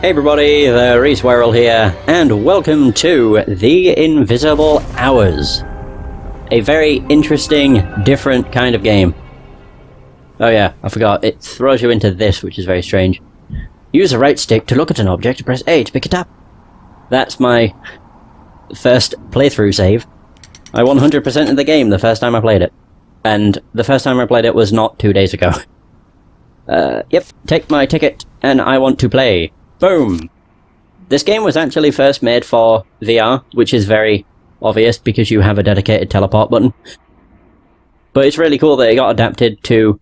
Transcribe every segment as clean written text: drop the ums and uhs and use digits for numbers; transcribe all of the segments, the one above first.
Hey everybody, the Reese here, and welcome to The Invisible Hours. A very interesting, different kind of game. Oh yeah, I forgot, it throws you into this, which is very strange. Use the right stick to look at an object and press A to pick it up. That's my first playthrough save. I 100%ed the game the first time I played it. And the first time I played it was not 2 days ago. Yep, take my ticket, and I want to play. Boom! This game was actually first made for VR, which is very obvious because you have a dedicated teleport button. But it's really cool that it got adapted to,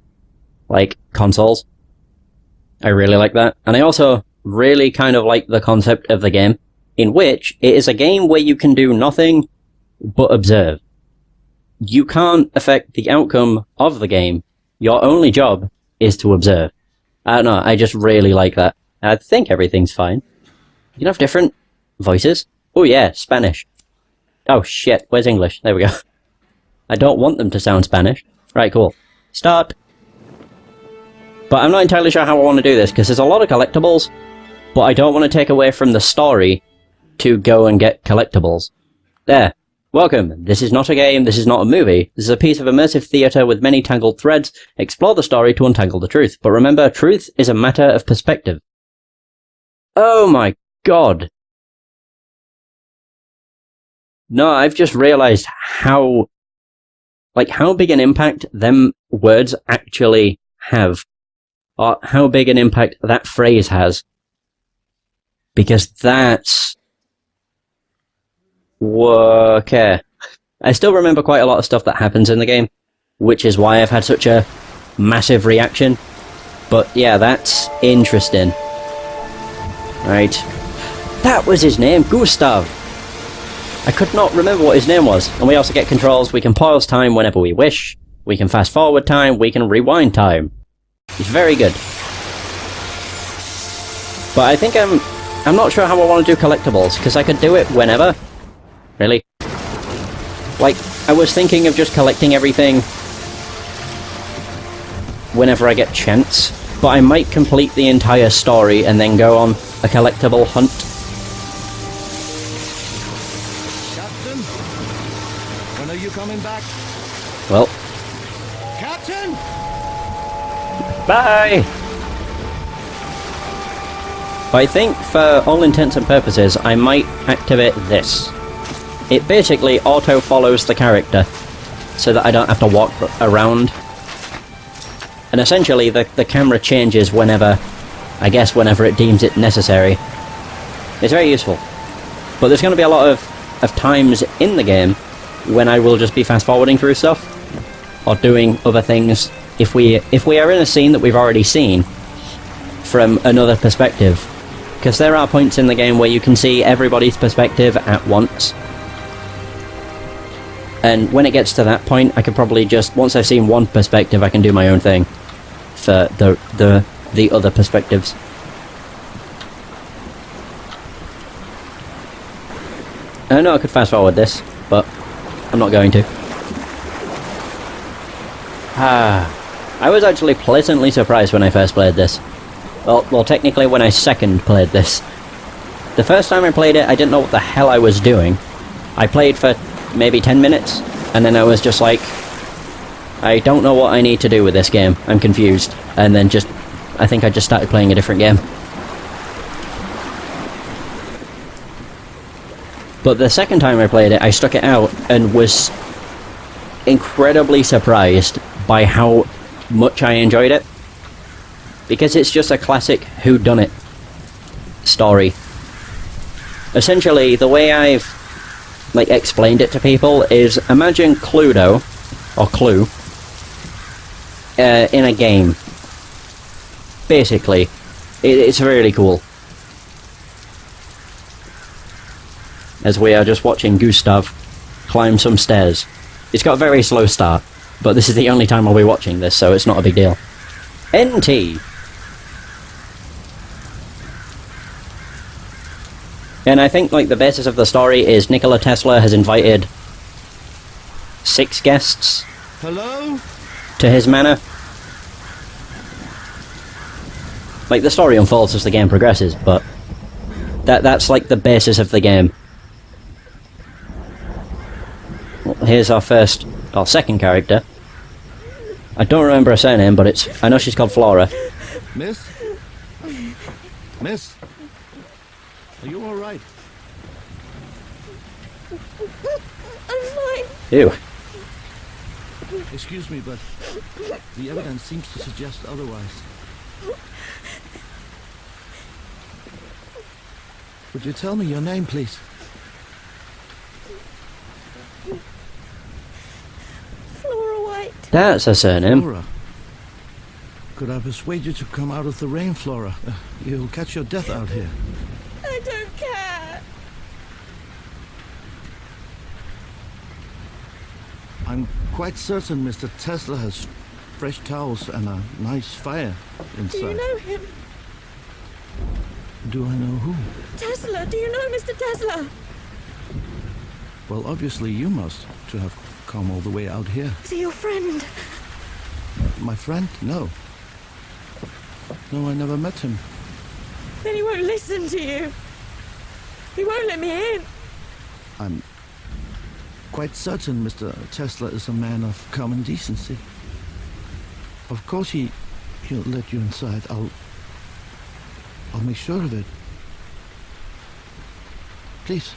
like, consoles. I really like that. And I also really kind of like the concept of the game, in which it is a game where you can do nothing but observe. You can't affect the outcome of the game. Your only job is to observe. I don't know, I just really like that. I think everything's fine. You can have different voices. Oh yeah, Spanish. Oh shit, where's English? There we go. I don't want them to sound Spanish. Right, cool. Start. But I'm not entirely sure how I want to do this, because there's a lot of collectibles, but I don't want to take away from the story to go and get collectibles. There. Welcome. This is not a game, this is not a movie. This is a piece of immersive theatre with many tangled threads. Explore the story to untangle the truth. But remember, truth is a matter of perspective. Oh my god. No, I've just realised how big an impact them words actually have. Or how big an impact that phrase has. Because that's... okay. I still remember quite a lot of stuff that happens in the game, which is why I've had such a massive reaction. But yeah, that's interesting. Right. That was his name, Gustaf! I could not remember what his name was. And we also get controls. We can pause time whenever we wish. We can fast forward time. We can rewind time. It's very good. But I think I'm not sure how I want to do collectibles, because I could do it whenever. Really? Like, I was thinking of just collecting everything whenever I get chance, but I might complete the entire story and then go on a collectible hunt. Captain? When are you coming back? Well. Captain! Bye! But I think, for all intents and purposes, I might activate this. It basically auto-follows the character, so that I don't have to walk around. And essentially, the camera changes whenever, I guess whenever it deems it necessary. It's very useful. But there's going to be a lot of times in the game when I will just be fast-forwarding through stuff, or doing other things, if we are in a scene that we've already seen from another perspective. Because there are points in the game where you can see everybody's perspective at once. And when it gets to that point, I could probably just, once I've seen one perspective, I can do my own thing for the other perspectives. I know I could fast forward this, but I'm not going to. I was actually pleasantly surprised when I first played this. Well, technically when I second played this. The first time I played it, I didn't know what the hell I was doing. I played for maybe 10 minutes, and then I was just like, I don't know what I need to do with this game, I'm confused, and then I think I just started playing a different game. But the second time I played it, I stuck it out, and was incredibly surprised by how much I enjoyed it. Because it's just a classic whodunit story. Essentially, the way I've explained it to people is, imagine Cluedo, or Clue, in a game. Basically. It's really cool. As we are just watching Gustaf climb some stairs. It's got a very slow start, but this is the only time I'll be watching this, so it's not a big deal. NT. And I think, the basis of the story is Nikola Tesla has invited 6 guests. Hello? To his manor. Like, the story unfolds as the game progresses, but That's like the basis of the game. Well, here's our second character. I don't remember her surname, but I know she's called Flora. Miss? Miss? Are you alright? I'm fine. Ew. Excuse me, but the evidence seems to suggest otherwise. Would you tell me your name, please? Flora White. That's her surname. Flora. Could I persuade you to come out of the rain, Flora? You'll catch your death out here. I don't care. I'm quite certain Mr. Tesla has fresh towels and a nice fire inside. Do you know him? Do I know who? Tesla. Do you know Mr. Tesla? Well, obviously you must, to have come all the way out here. Is he your friend? My friend? No. No, I never met him. Then he won't listen to you. He won't let me in. I'm quite certain Mr. Tesla is a man of common decency. Of course he'll let you inside. I'll make sure of it. Please.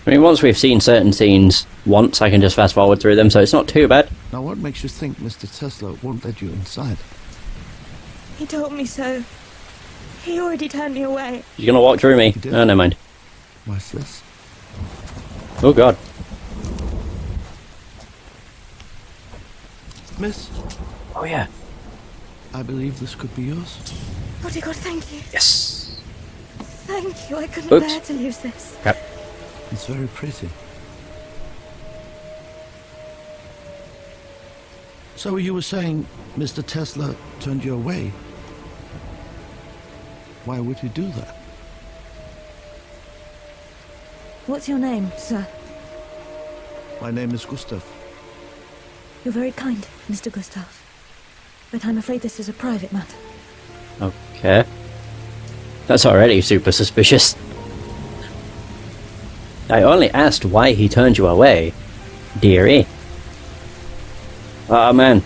I mean, once we've seen certain scenes once, I can just fast forward through them, so it's not too bad. Now what makes you think Mr. Tesla won't let you inside? He told me so. He already turned me away. You're gonna walk through me. did? Oh, never mind. What's this? Oh god. Miss, Oh yeah. I believe this could be yours. Oh dear God, thank you. Yes. Thank you. I couldn't Oops. bear to lose this. Crap. It's very pretty. So you were saying Mr. Tesla turned you away? Why would he do that? What's your name, sir? My name is Gustaf. You're very kind, Mr. Gustav. But I'm afraid this is a private matter. Okay. That's already super suspicious. I only asked why he turned you away, dearie. Oh man.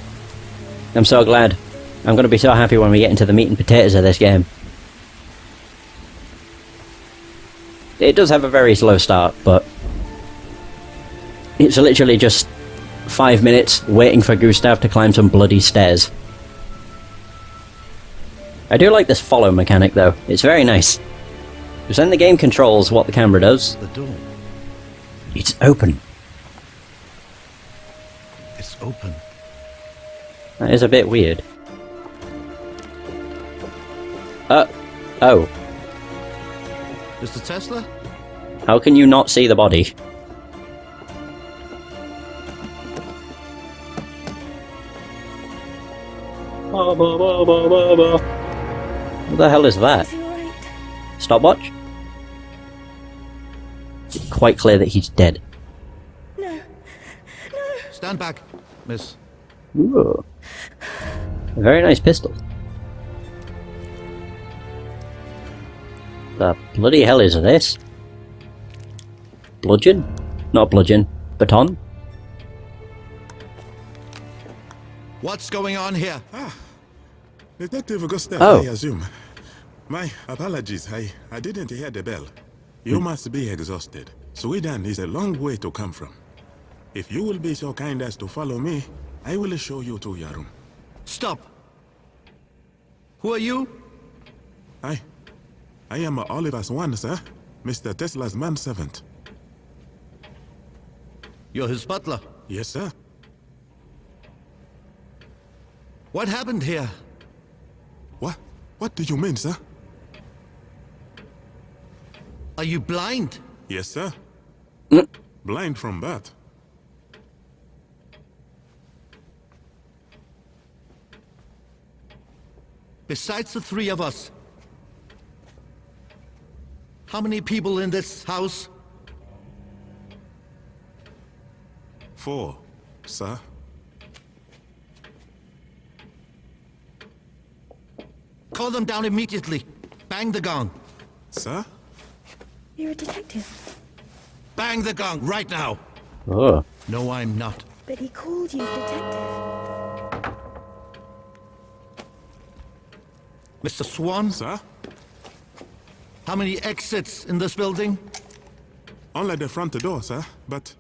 I'm so glad. I'm gonna be so happy when we get into the meat and potatoes of this game. It does have a very slow start, but it's literally just 5 minutes waiting for Gustaf to climb some bloody stairs. I do like this follow mechanic though, it's very nice. Because then the game controls what the camera does. The door. It's open. It's open. That is a bit weird. Oh. Mr. Tesla? How can you not see the body? What the hell is that? Is he alright? Stopwatch? It's quite clear that he's dead. No. No. Stand back, miss. Ooh. A very nice pistol. The bloody hell is this? Bludgeon? Not bludgeon. Baton? What's going on here? Detective Gustaf, Oh. I assume. My apologies, I didn't hear the bell. You must be exhausted. Sweden is a long way to come from. If you will be so kind as to follow me, I will show you to your room. Stop. Who are you? I am Oliver Swan, sir. Mr. Tesla's manservant. You're his butler. Yes, sir. What happened here? What do you mean, sir? Are you blind? Yes, sir. Blind from birth. Besides the three of us, how many people in this house? 4, sir. Call them down immediately. Bang the gong. Sir? You're a detective. Bang the gong right now. Oh. No, I'm not. But he called you detective. Mr. Swan, Sir? how many exits in this building? Only the front door, sir, but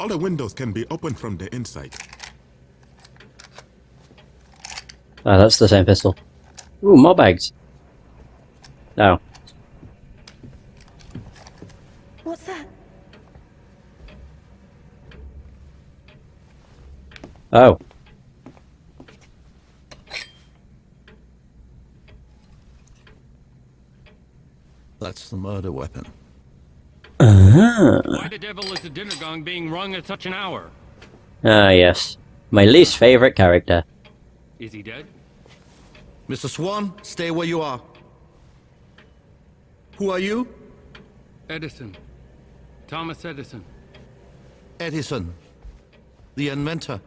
all the windows can be opened from the inside. Oh, that's the same pistol. Ooh, more bags. No. What's that? Oh. That's the murder weapon. Why the devil is the dinner gong being rung at such an hour? Ah, yes. My least favorite character. Is he dead? Mr. Swan, stay where you are. Who are you? Edison. Thomas Edison. Edison, the inventor.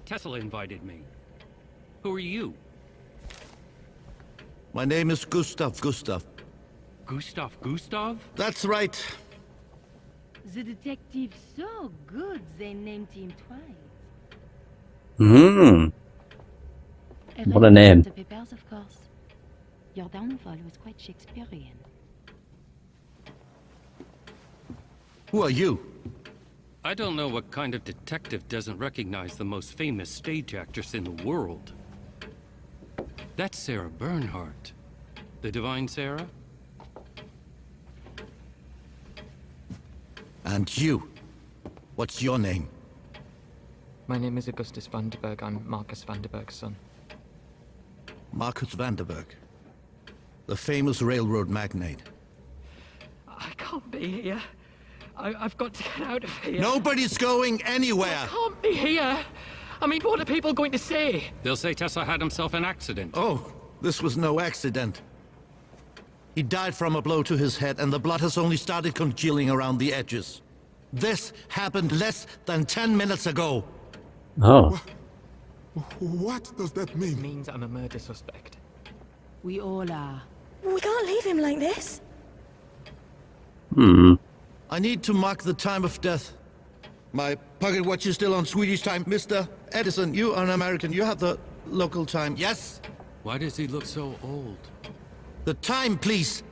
Tesla invited me. Who are you? My name is Gustaf Gustav. Gustaf Gustav? That's right. The detective so good they named him twice. Hmm. What a name. The papers, of course. Your downfall was quite Shakespearean. Who are you? I don't know what kind of detective doesn't recognize the most famous stage actress in the world. That's Sarah Bernhardt. The divine Sarah? And you? What's your name? My name is Augustus Vanderberg. I'm Marcus Vanderberg's son. Marcus Vanderberg, the famous railroad magnate. I can't be here. I've got to get out of here. Nobody's going anywhere. I can't be here. I mean, what are people going to say? They'll say Tesla had himself an accident. Oh, this was no accident. He died from a blow to his head, and the blood has only started congealing around the edges. This happened less than 10 minutes ago. Oh. What does that It mean? means I'm a murder suspect. We all are. We can't leave him like this. Hmm. I need to mark the time of death. My pocket watch is still on Swedish time. Mr. Edison, you are an American. You have the local time. Yes? Why does he look so old? The time, please.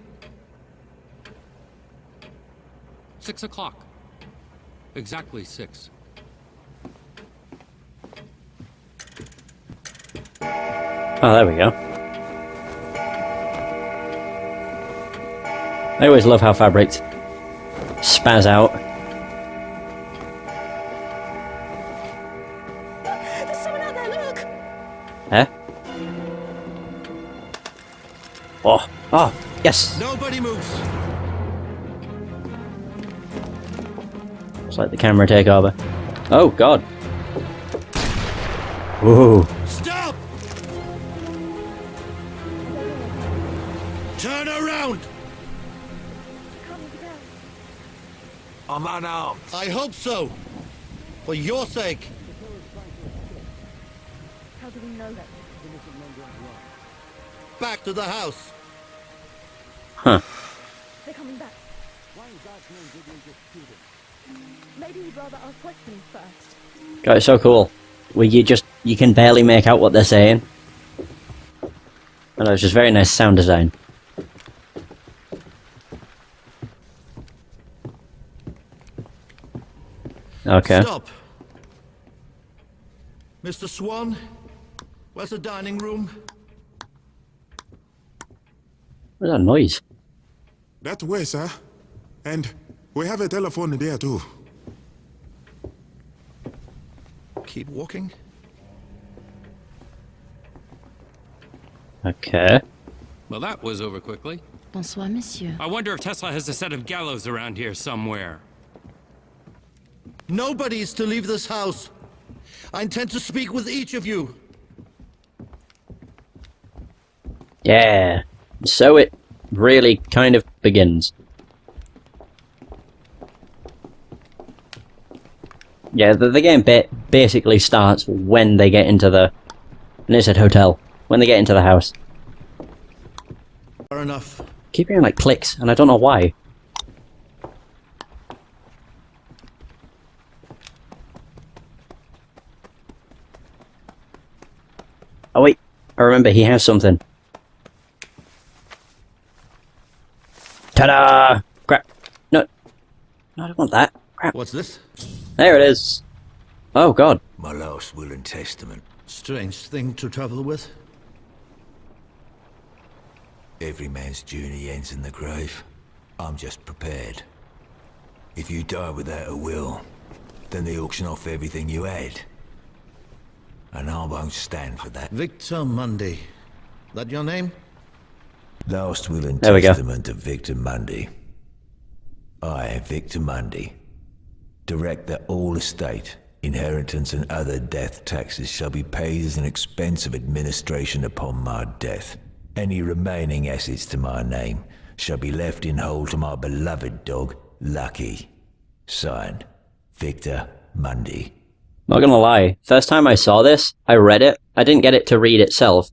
6 o'clock. Exactly 6. Oh, there we go. I always love how fabrics spaz out. There's someone out there, look! Eh? Oh, oh, yes! Nobody moves. It's like the camera takeover. Oh, God. Whoa. Stop! Turn around! I'm unarmed. I hope so. For your sake. How do we know that? Back to the house. Huh. They're coming back. Maybe you'd rather ask questions first. God, it's so cool. Where you can barely make out what they're saying. And it's just very nice sound design. Okay. Stop. Mr. Swan, where's the dining room? What's that noise? That way, sir. And we have a telephone there too. Keep walking. Okay. Well, that was over quickly. Bonsoir, monsieur. I wonder if Tesla has a set of gallows around here somewhere. Nobody is to leave this house. I intend to speak with each of you. Yeah. So it really kind of begins. Yeah, the game basically starts when they get into the... And it said hotel. When they get into the house. Fair enough. Keep hearing like clicks, and I don't know why. Oh wait, I remember he has something. Ta-da! Crap. No. No, I don't want that. Crap. What's this? There it is. Oh god. My last will and testament. Strange thing to travel with. Every man's journey ends in the grave. I'm just prepared. If you die without a will, then they auction off everything you had. And I won't stand for that. Victor Mundy. That your name? Last will and There we go. testament of Victor Mundy. I, Victor Mundy, direct that all estate, inheritance and other death taxes shall be paid as an expense of administration upon my death. Any remaining assets to my name shall be left in whole to my beloved dog, Lucky. Signed, Victor Mundy. Not gonna lie, first time I saw this, I read it. I didn't get it to read itself.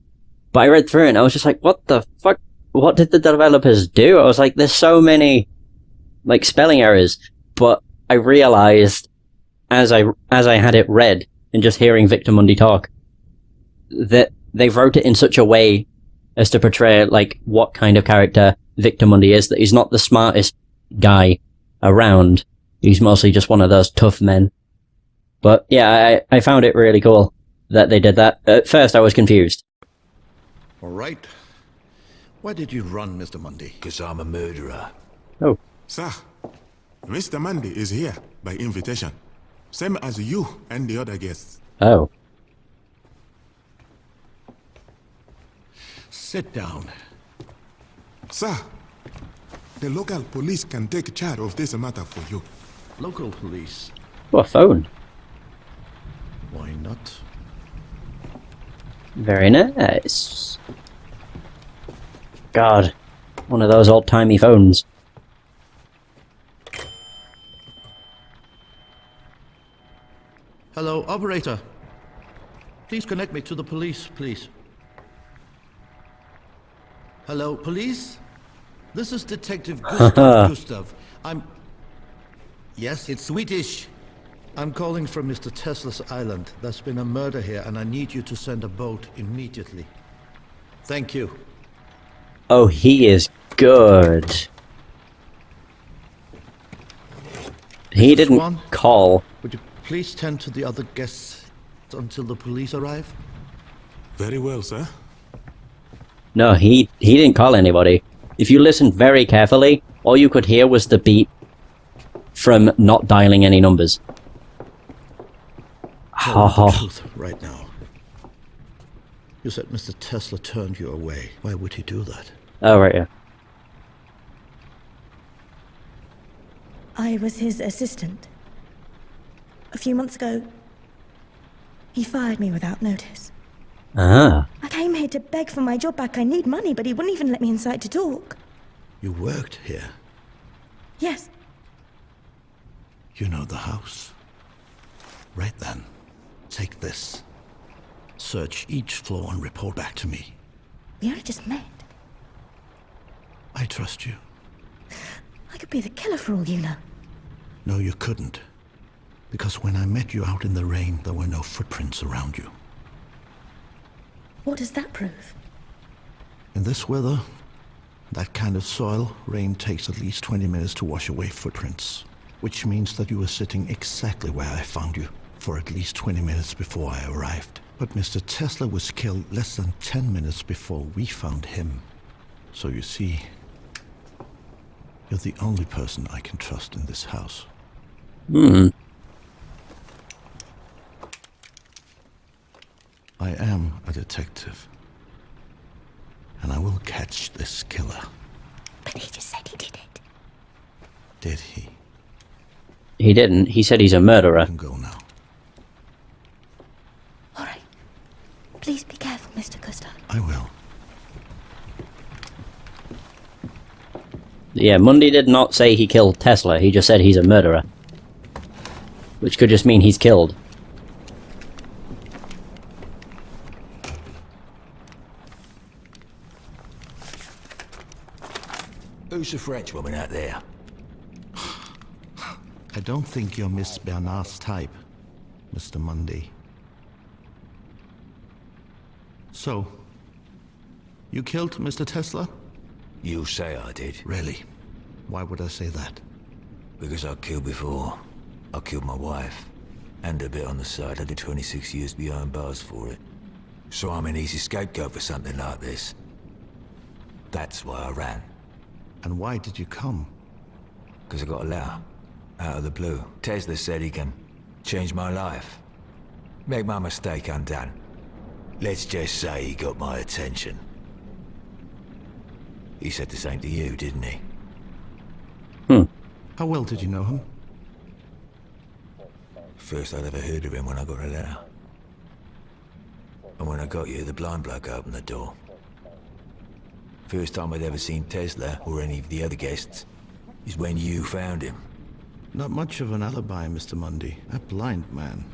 But I read through it and I was just like, what the fuck? What did the developers do? I was like, there's so many, like, spelling errors. But I realized, as I had it read, and just hearing Victor Mundy talk, that they wrote it in such a way as to portray, like, what kind of character Victor Mundy is. That he's not the smartest guy around. He's mostly just one of those tough men. But yeah, I found it really cool that they did that. At first I was confused. All right. Why did you run, Mr. Mundy? Because I'm a murderer. Oh. Sir, Mr. Mundy is here by invitation. Same as you and the other guests. Oh. Sit down. Sir, the local police can take charge of this matter for you. Local police. Oh, a phone. Why not? Very nice. God. One of those old-timey phones. Hello, operator. Please connect me to the police, please. Hello, police? This is Detective Gustaf Gustav. Yes, it's Swedish. I'm calling from Mr. Tesla's island. There's been a murder here, and I need you to send a boat immediately. Thank you. Oh, he is good. He didn't Swan? call. Would you please tend to the other guests until the police arrive? Very well, sir. No, he didn't call anybody. If you listened very carefully, all you could hear was the beat from not dialing any numbers. Tell me the truth right now. You said Mr. Tesla turned you away. Why would he do that? Oh, right, yeah. I was his assistant. A few months ago, he fired me without notice. Ah. I came here to beg for my job back. I need money, but he wouldn't even let me inside to talk. You worked here. Yes. You know the house. Right then, take this. Search each floor and report back to me. We only just met. I trust you. I could be the killer for all you know. No, you couldn't. Because when I met you out in the rain, there were no footprints around you. What does that prove? In this weather, that kind of soil, rain takes at least 20 minutes to wash away footprints. Which means that you were sitting exactly where I found you for at least 20 minutes before I arrived. But Mr. Tesla was killed less than 10 minutes before we found him. So you see, you're the only person I can trust in this house. I am a detective. And I will catch this killer. But he just said he did it. Did he? He didn't. He said he's a You murderer. can go now. All right. Please be careful, Mr. Gustav. I will. Yeah, Mundy did not say he killed Tesla. He just said he's a murderer. which could just mean he's killed. Who's the French woman out there? I don't think you're Miss Bernard's type, Mr. Mundy. So, you killed Mr. Tesla? You say I did. Really? Why would I say that? Because I killed before. I killed my wife. And a bit on the side. I did 26 years behind bars for it. So I'm an easy scapegoat for something like this. That's why I ran. And why did you come? Because I got a letter. Out of the blue. Tesla said he can change my life. Make my mistake undone. Let's just say he got my attention. He said the same to you, didn't he? How well did you know him? First I'd ever heard of him when I got a letter. And when I got you, the blind bloke opened the door. First time I'd ever seen Tesla, or any of the other guests, is when you found him. Not much of an alibi, Mr. Mundy. A blind man.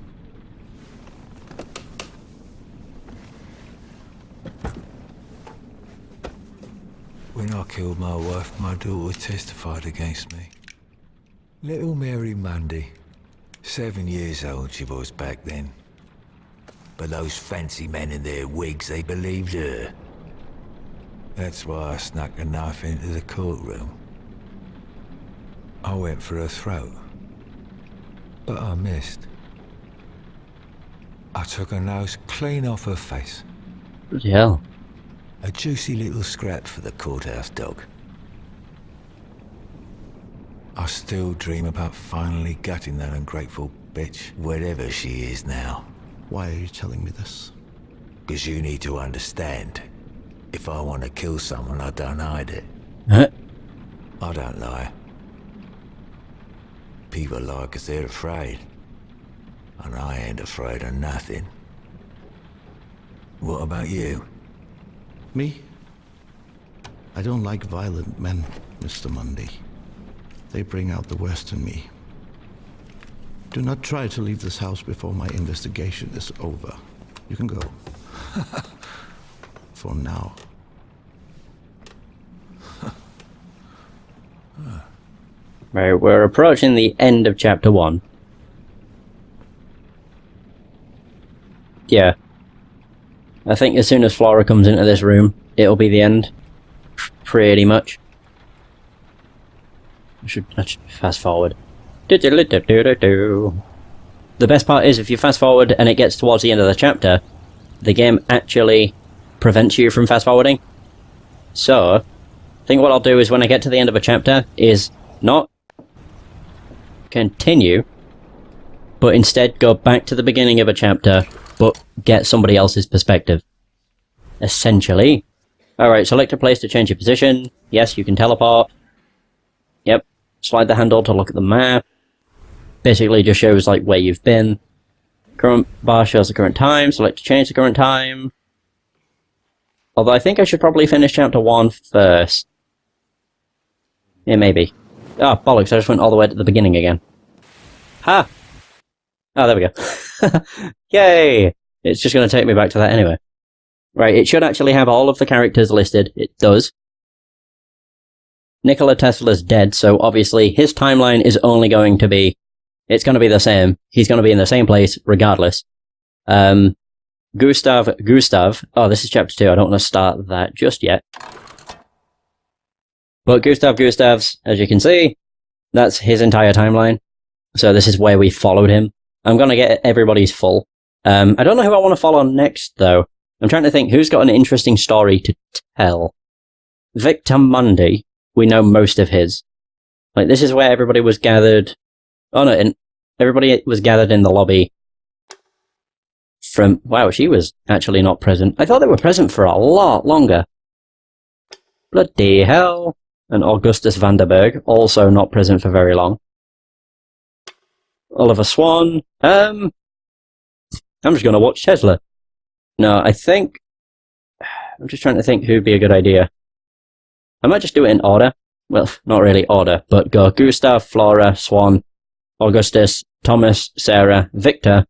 When I killed my wife, my daughter testified against me. Little Mary Mundy. 7 years old she was back then. But those fancy men in their wigs, they believed her. That's why I snuck a knife into the courtroom. I went for her throat. But I missed. I took her nose clean off her face. Bloody hell. A juicy little scrap for the courthouse dog. I still dream about finally gutting that ungrateful bitch, wherever she is now. Why are you telling me this? Because you need to understand. If I want to kill someone, I don't hide it. Huh? I don't lie. People lie because they're afraid. And I ain't afraid of nothing. What about you? Me? I don't like violent men, Mr. Mundy. They bring out the worst in me. Do not try to leave this house before my investigation is over. You can go. For now. Right, we're approaching the end of chapter 1. Yeah. I think as soon as Flora comes into this room, it'll be the end. Pretty much. I should fast forward. The best part is if you fast forward and it gets towards the end of the chapter, the game actually prevents you from fast forwarding. So, I think what I'll do is when I get to the end of a chapter is not continue, but instead go back to the beginning of a chapter, but get somebody else's perspective. Essentially. Alright, select a place to change your position. Yes, you can teleport. Yep. Slide the handle to look at the map. Basically just shows like where you've been. Current bar shows the current time. Select to change the current time. Although I think I should probably finish chapter 1 first. Yeah, maybe. Ah, bollocks, I just went all the way to the beginning again. Ha! Oh, there we go. Yay! It's just going to take me back to that anyway. Right, it should actually have all of the characters listed. It does. Nikola Tesla's dead, so obviously his timeline is only going to be... It's going to be the same. He's going to be in the same place, regardless. Gustaf Gustav... Oh, this is chapter 2. I don't want to start that just yet. But Gustaf Gustav's, as you can see, that's his entire timeline. So this is where we followed him. I'm going to get everybody's full. I don't know who I want to follow next, though. I'm trying to think who's got an interesting story to tell. Victor Mundy, we know most of his. Like, this is where everybody was gathered... Oh no, and everybody was gathered in the lobby from... Wow, she was actually not present. I thought they were present for a lot longer. Bloody hell. And Augustus Vanderberg, also not present for very long. Oliver Swan. I'm just going to watch Tesla. No, I think... I'm just trying to think who'd be a good idea. I might just do it in order. Well, not really order, but go Gustav, Flora, Swan, Augustus, Thomas, Sarah, Victor,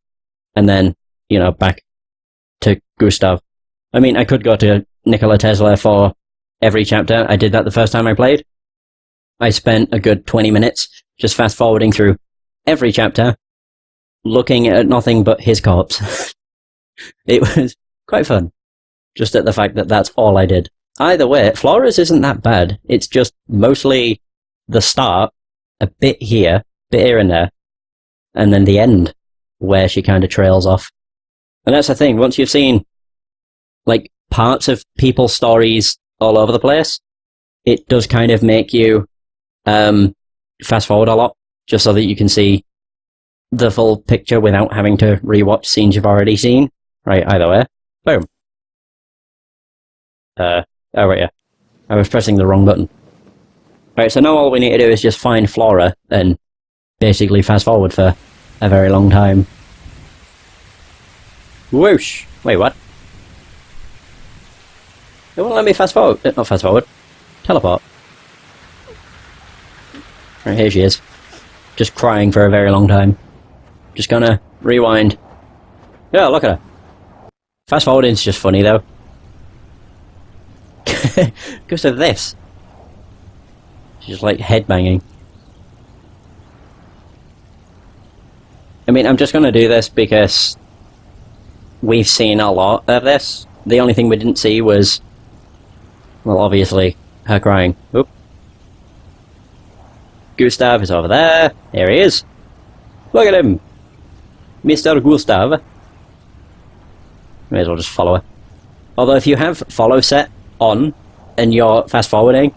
and then, you know, back to Gustaf. I mean, I could go to Nikola Tesla for every chapter. I did that the first time I played. I spent a good 20 minutes just fast-forwarding through every chapter, looking at nothing but his corpse. It was quite fun, just at the fact that that's all I did. Either way, Flora's isn't that bad. It's just mostly the start, a bit here and there, and then the end, where she kind of trails off. And that's the thing, once you've seen, like, parts of people's stories all over the place, it does kind of make you fast forward a lot, just so that you can see the full picture without having to rewatch scenes you've already seen. Right, either way. Boom. Oh, right, yeah. I was pressing the wrong button. Right, so now all we need to do is just find Flora and basically fast forward for a very long time. Whoosh! Wait, what? It won't let me fast forward. Not fast forward. Teleport. Right, here she is. Just crying for a very long time. Just gonna rewind. Yeah, look at her. Fast forwarding's just funny though. Because of this. She's just like headbanging. I mean, I'm just gonna do this because we've seen a lot of this. The only thing we didn't see was, well, obviously, her crying. Oop. Gustaf is over there. There he is. Look at him. Mr. Gustaf. May as well just follow her. Although if you have follow set on and you're fast forwarding,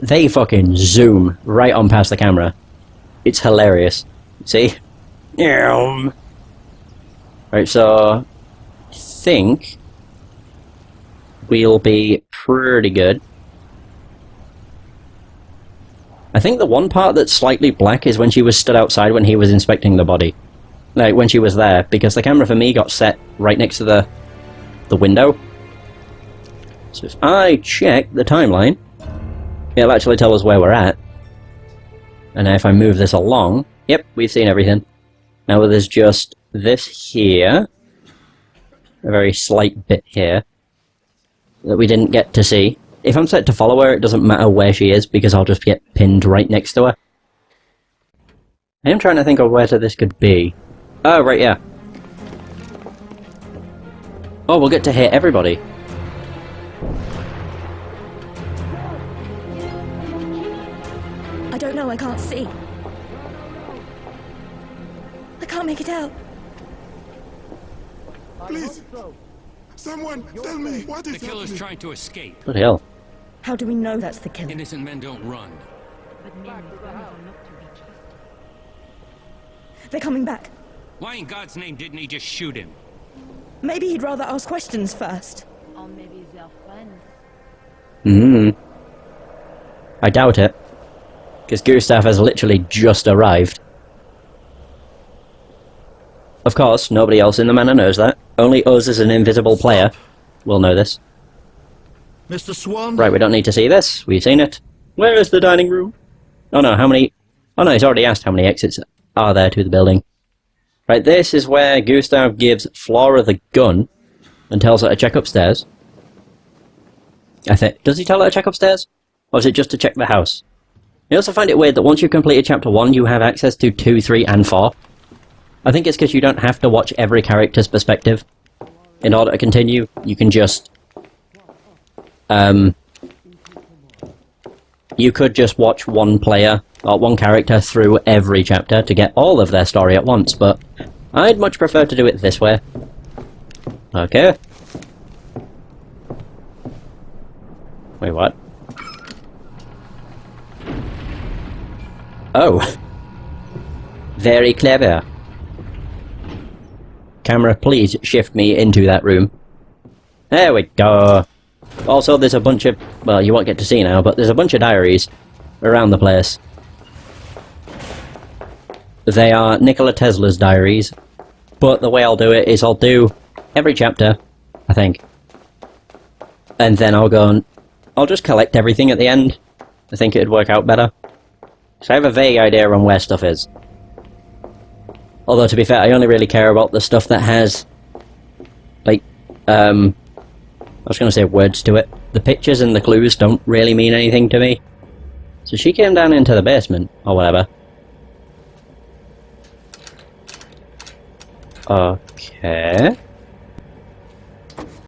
they fucking zoom right on past the camera. It's hilarious. See? Right, so I think we'll be pretty good. I think the one part that's slightly black is when she was stood outside when he was inspecting the body. Like, when she was there, because the camera for me got set right next to the window. So if I check the timeline, it'll actually tell us where we're at. And now if I move this along, yep, we've seen everything. Now there's just this here, a very slight bit here, that we didn't get to see. If I'm set to follow her, it doesn't matter where she is, because I'll just get pinned right next to her. I am trying to think of where this could be. Oh, right, yeah. Oh, we'll get to hit everybody. I don't know, I can't see. I can't make it out. Please! Someone, tell me, what is The killer's happening? trying to escape. What the hell? How do we know that's the killer? Innocent men don't run. But men are not to be trusted. They're coming back. Why in God's name didn't he just shoot him? Maybe he'd rather ask questions first. Or maybe they're friends. I doubt it. Because Gustaf has literally just arrived. Of course, nobody else in the manor knows that. Only us as an invisible player will know this. Mr. Swan? Right, we don't need to see this. We've seen it. Where is the dining room? Oh no, how many... Oh no, he's already asked how many exits are there to the building. Right, this is where Gustaf gives Flora the gun and tells her to check upstairs. I think... Does he tell her to check upstairs? Or is it just to check the house? I also find it weird that once you've completed Chapter 1, you have access to 2, 3, and 4. I think it's because you don't have to watch every character's perspective. In order to continue, you can just... you could just watch one player, or one character through every chapter to get all of their story at once, but I'd much prefer to do it this way. Okay. Wait, what? Oh. Very clever. Camera, please shift me into that room. There we go. Also, there's a bunch of... Well, you won't get to see now, but there's a bunch of diaries around the place. They are Nikola Tesla's diaries, but the way I'll do it is I'll do every chapter, I think. And then I'll go and... I'll just collect everything at the end. I think it'd work out better. So I have a vague idea on where stuff is. Although, to be fair, I only really care about the stuff that has, like, I was going to say words to it. The pictures and the clues don't really mean anything to me. So she came down into the basement, or whatever. Okay.